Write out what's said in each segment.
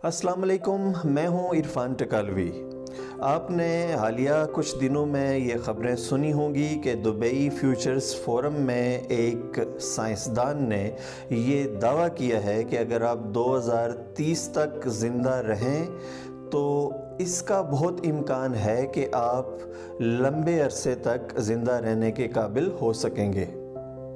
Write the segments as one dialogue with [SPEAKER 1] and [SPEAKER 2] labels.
[SPEAKER 1] अस्सलाम वालेकुम, मैं हूं इरफान टकालवी। आपने हालिया कुछ दिनों में ये ख़बरें सुनी होंगी कि दुबई फ्यूचर्स फोरम में एक साइंसदान ने ये दावा किया है कि अगर आप 2030 तक ज़िंदा रहें तो इसका बहुत इम्कान है कि आप लंबे अरसे तक ज़िंदा रहने के काबिल हो सकेंगे।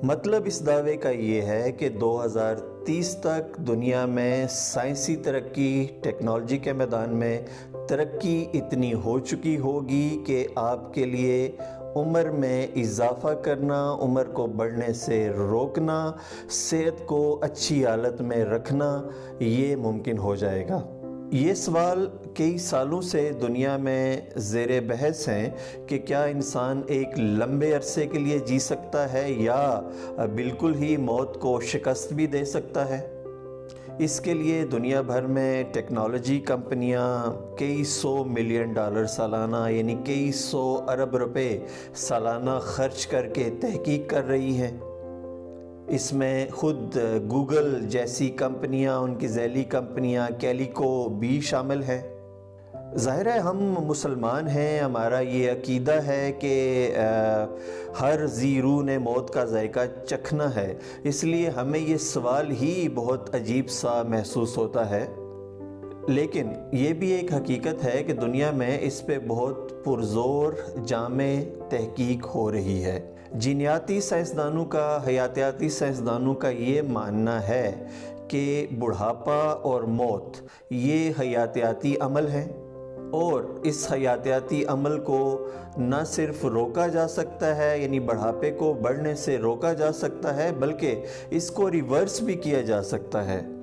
[SPEAKER 1] मतलब इस दावे का ये है कि 2030 तक दुनिया में साइंसी तरक्की, टेक्नोलॉजी के मैदान में तरक्की इतनी हो चुकी होगी कि आपके लिए उम्र में इजाफ़ा करना, उम्र को बढ़ने से रोकना, सेहत को अच्छी हालत में रखना ये मुमकिन हो जाएगा। ये सवाल कई सालों से दुनिया में ज़ेरे बहस हैं कि क्या इंसान एक लंबे अरसे के लिए जी सकता है या बिल्कुल ही मौत को शिकस्त भी दे सकता है। इसके लिए दुनिया भर में टेक्नोलॉजी कंपनियां कई $100 मिलियन सालाना यानी कई 100 अरब रुपए सालाना खर्च करके तहकीक कर रही हैं। इसमें ख़ुद गूगल जैसी कंपनियां, उनकी ज़ैली कंपनियां कैलिको भी शामिल हैं। ज़ाहिर है हम मुसलमान हैं, हमारा ये अकीदा है कि हर ज़ी रूह ने मौत का जायका चखना है, इसलिए हमें ये सवाल ही बहुत अजीब सा महसूस होता है। लेकिन ये भी एक हकीकत है कि दुनिया में इस पे बहुत पुरज़ोर जामे तहकीक हो रही है। जीनियाती साइंसदानों का, हयातियाती साइंसदानों का ये मानना है कि बुढ़ापा और मौत ये हयातियाती अमल हैं और इस हयातियाती अमल को न सिर्फ रोका जा सकता है, यानी बुढ़ापे को बढ़ने से रोका जा सकता है, बल्कि इसको रिवर्स भी किया जा सकता है।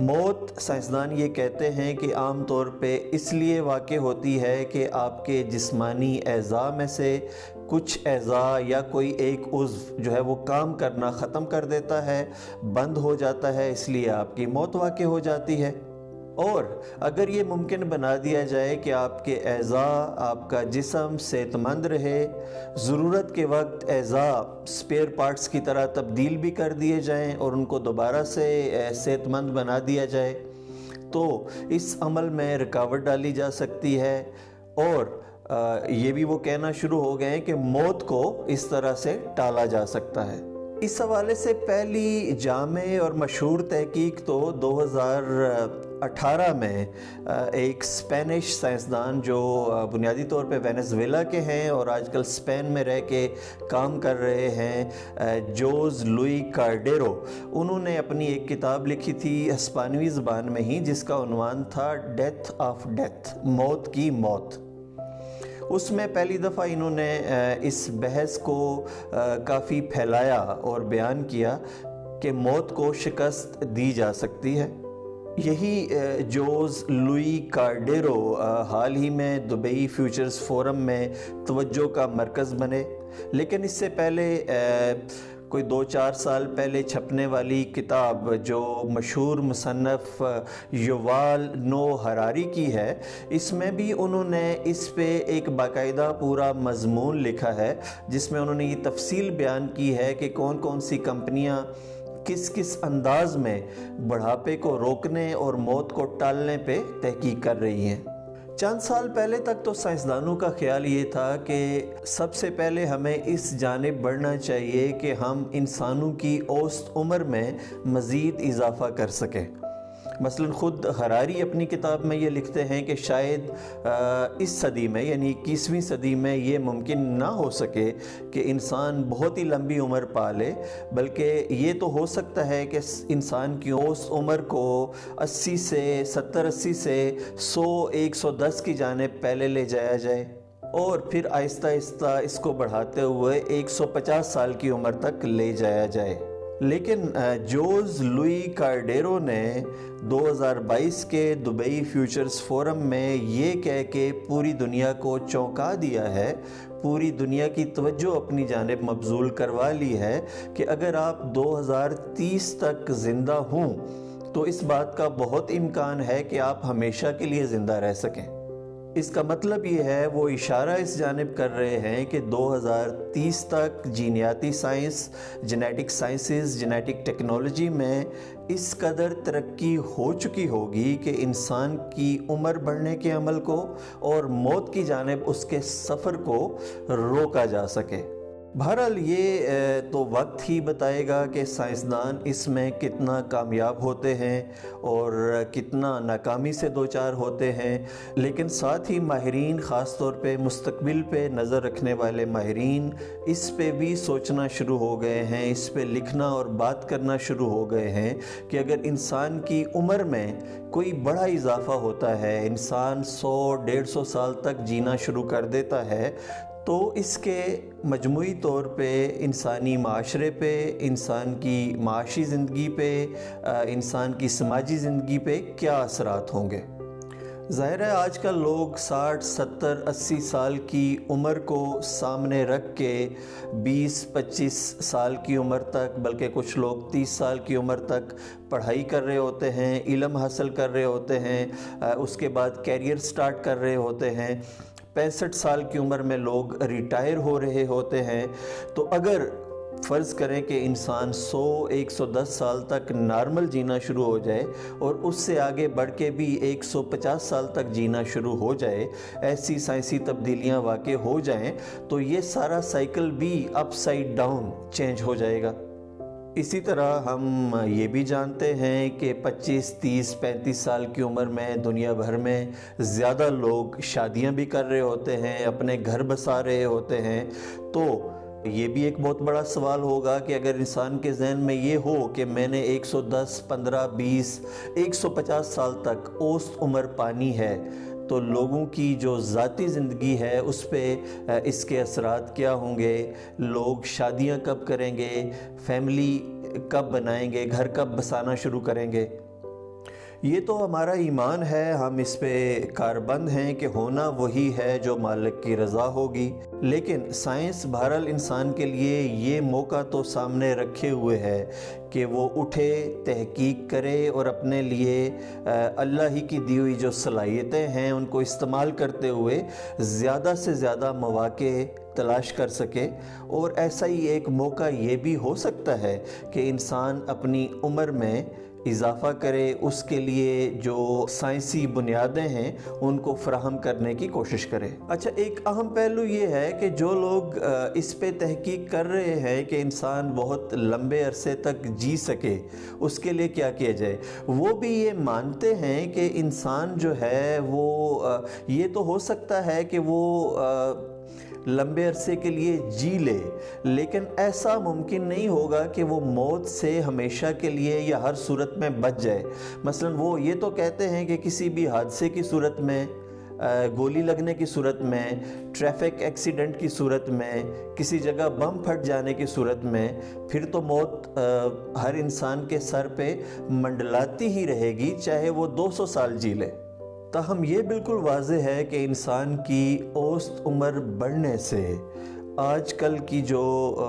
[SPEAKER 1] मौत, साइंसदान ये कहते हैं कि आम तौर पे इसलिए वाक़े होती है कि आपके जिस्मानी एज़ा में से कुछ एज़ा या कोई एक उज़्व जो है वो काम करना ख़त्म कर देता है, बंद हो जाता है, इसलिए आपकी मौत वाक़े हो जाती है। और अगर ये मुमकिन बना दिया जाए कि आपके एज़ा, आपका जिस्म सेहतमंद रहे, ज़रूरत के वक्त एज़ा स्पेयर पार्ट्स की तरह तब्दील भी कर दिए जाएं और उनको दोबारा से सेहतमंद बना दिया जाए, तो इस अमल में रुकावट डाली जा सकती है। और ये भी वो कहना शुरू हो गए हैं कि मौत को इस तरह से टाला जा सकता है। इस हवाले से पहली जामे और मशहूर तहकीक तो 2018 में एक स्पेनिश साइंसदान जो बुनियादी तौर पे वेनेजुएला के हैं और आजकल स्पेन में रह के काम कर रहे हैं, जोज़ लुई कार्डेरो, उन्होंने अपनी एक किताब लिखी थी हिस्पानवी ज़बान में ही, जिसका उन्वान था डेथ ऑफ डेथ, मौत की मौत। उसमें पहली दफ़ा इन्होंने इस बहस को काफ़ी फैलाया और बयान किया कि मौत को शिकस्त दी जा सकती है। यही जोज़ लुई कार्डेरो हाल ही में दुबई फ्यूचर्स फोरम में तवज्जो का मरकज़ बने, लेकिन इससे पहले कोई 2-4 साल पहले छपने वाली किताब जो मशहूर मुसन्नफ़ युवाल नोह हरारी की है, इसमें भी उन्होंने इस पे एक बाकायदा पूरा मज़मून लिखा है, जिसमें उन्होंने ये तफसील बयान की है कि कौन कौन सी कंपनियां किस किस अंदाज में बुढ़ापे को रोकने और मौत को टालने पे तहकीक कर रही हैं। चंद साल पहले तक तो साइंसदानों का ख्याल ये था कि सबसे पहले हमें इस जानिब बढ़ना चाहिए कि हम इंसानों की औसत उम्र में मज़ीद इजाफ़ा कर सकें। मसलन ख़ुद हरारी अपनी किताब में ये लिखते हैं कि शायद इस सदी में यानी 21वीं सदी में ये मुमकिन ना हो सके कि इंसान बहुत ही लंबी उम्र पा ले, बल्कि ये तो हो सकता है कि इंसान की औसत उम्र को 80 से 70-80 से 100-110 की जानिब पहले ले जाया जाए और फिर आहिस्ता आहिस्ता इसको बढ़ाते हुए 150 साल की उम्र तक ले जाया जाए। लेकिन जोज़ लुई कार्डेरो ने 2022 के दुबई फ्यूचर्स फोरम में ये कह के पूरी दुनिया को चौंका दिया है, पूरी दुनिया की तवज्जो अपनी जानिब मबजूल करवा ली है कि अगर आप 2030 तक ज़िंदा हों तो इस बात का बहुत इम्कान है कि आप हमेशा के लिए ज़िंदा रह सकें। اس کا مطلب یہ ہے وہ اشارہ اس جانب کر رہے ہیں کہ 2030 تک جینیاتی سائنس، جینیٹک سائنسز، جینیٹک ٹیکنالوجی میں اس قدر ترقی ہو چکی ہوگی کہ انسان کی عمر بڑھنے کے عمل کو اور موت کی جانب اس کے سفر کو روکا جا سکے۔ بہرحال یہ تو وقت ہی بتائے گا کہ سائنسدان اس میں کتنا کامیاب ہوتے ہیں اور کتنا ناکامی سے دوچار ہوتے ہیں، لیکن ساتھ ہی ماہرین، خاص طور پہ مستقبل پہ نظر رکھنے والے ماہرین، اس پہ بھی سوچنا شروع ہو گئے ہیں، اس پہ لکھنا اور بات کرنا شروع ہو گئے ہیں کہ اگر انسان کی عمر میں کوئی بڑا اضافہ ہوتا ہے، انسان 100-150 سال تک جینا شروع کر دیتا ہے، تو اس کے مجموعی طور پہ انسانی معاشرے پہ، انسان کی معاشی زندگی پہ، انسان کی سماجی زندگی پہ کیا اثرات ہوں گے۔ ظاہر ہے آج کل لوگ 60، 70، 80 سال کی عمر کو سامنے رکھ کے 20-25 سال کی عمر تک، بلکہ کچھ لوگ 30 سال کی عمر تک پڑھائی کر رہے ہوتے ہیں، علم حاصل کر رہے ہوتے ہیں، اس کے بعد کیریئر سٹارٹ کر رہے ہوتے ہیں۔ 65 سال کی عمر میں لوگ ریٹائر ہو رہے ہوتے ہیں۔ تو اگر فرض کریں کہ انسان 100-110 سال تک نارمل جینا شروع ہو جائے اور اس سے آگے بڑھ کے بھی 150 سال تک جینا شروع ہو جائے، ایسی سائنسی تبدیلیاں واقع ہو جائیں، تو یہ سارا سائیکل بھی اپ سائیڈ ڈاؤن چینج ہو جائے گا۔ اسی طرح ہم یہ بھی جانتے ہیں کہ 25، 30، 35 سال کی عمر میں دنیا بھر میں زیادہ لوگ شادیاں بھی کر رہے ہوتے ہیں، اپنے گھر بسا رہے ہوتے ہیں۔ تو یہ بھی ایک بہت بڑا سوال ہوگا کہ اگر انسان کے ذہن میں یہ ہو کہ میں نے 110، 15، 20، 150 سال تک اوسط عمر پانی ہے، تو لوگوں کی جو ذاتی زندگی ہے اس پہ اس کے اثرات کیا ہوں گے؟ لوگ شادیاں کب کریں گے؟ فیملی کب بنائیں گے؟ گھر کب بسانا شروع کریں گے؟ یہ تو ہمارا ایمان ہے، ہم اس پہ کاربند ہیں کہ ہونا وہی ہے جو مالک کی رضا ہوگی، لیکن سائنس بہرحال انسان کے لیے یہ موقع تو سامنے رکھے ہوئے ہے کہ وہ اٹھے، تحقیق کرے اور اپنے لیے اللہ ہی کی دی ہوئی جو صلاحیتیں ہیں ان کو استعمال کرتے ہوئے زیادہ سے زیادہ مواقع تلاش کر سکے۔ اور ایسا ہی ایک موقع یہ بھی ہو سکتا ہے کہ انسان اپنی عمر میں اضافہ کرے، اس کے لیے جو سائنسی بنیادیں ہیں ان کو فراہم کرنے کی کوشش کرے۔ اچھا، ایک اہم پہلو یہ ہے کہ جو لوگ اس پہ تحقیق کر رہے ہیں کہ انسان بہت لمبے عرصے تک جی سکے، اس کے لیے کیا کیا جائے، وہ بھی یہ مانتے ہیں کہ انسان جو ہے وہ یہ تو ہو سکتا ہے کہ وہ لمبے عرصے کے لیے جی لے، لیکن ایسا ممکن نہیں ہوگا کہ وہ موت سے ہمیشہ کے لیے یا ہر صورت میں بچ جائے۔ مثلا وہ یہ تو کہتے ہیں کہ کسی بھی حادثے کی صورت میں، گولی لگنے کی صورت میں، ٹریفک ایکسیڈنٹ کی صورت میں، کسی جگہ بم پھٹ جانے کی صورت میں، پھر تو موت ہر انسان کے سر پہ منڈلاتی ہی رہے گی، چاہے وہ 200 سال جی لے۔ تاہم یہ بالکل واضح ہے کہ انسان کی اوسط عمر بڑھنے سے آج کل کی جو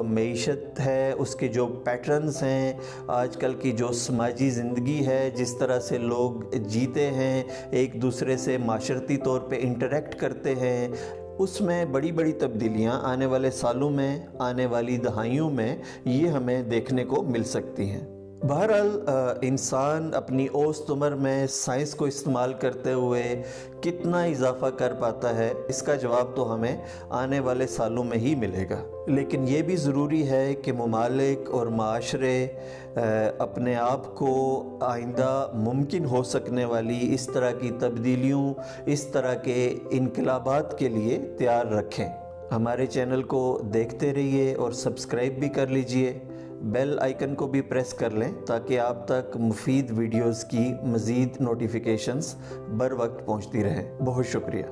[SPEAKER 1] معیشت ہے، اس کے جو پیٹرنز ہیں، آج کل کی جو سماجی زندگی ہے، جس طرح سے لوگ جیتے ہیں، ایک دوسرے سے معاشرتی طور پہ انٹریکٹ کرتے ہیں، اس میں بڑی بڑی تبدیلیاں آنے والے سالوں میں، آنے والی دہائیوں میں یہ ہمیں دیکھنے کو مل سکتی ہیں۔ بہرحال انسان اپنی اوسط عمر میں سائنس کو استعمال کرتے ہوئے کتنا اضافہ کر پاتا ہے، اس کا جواب تو ہمیں آنے والے سالوں میں ہی ملے گا۔ لیکن یہ بھی ضروری ہے کہ ممالک اور معاشرے اپنے آپ کو آئندہ ممکن ہو سکنے والی اس طرح کی تبدیلیوں، اس طرح کے انقلابات کے لیے تیار رکھیں۔ ہمارے چینل کو دیکھتے رہیے اور سبسکرائب بھی کر لیجئے، بیل آئیکن کو بھی پریس کر لیں تاکہ آپ تک مفید ویڈیوز کی مزید نوٹیفیکیشنز بر وقت پہنچتی رہیں۔ بہت شکریہ۔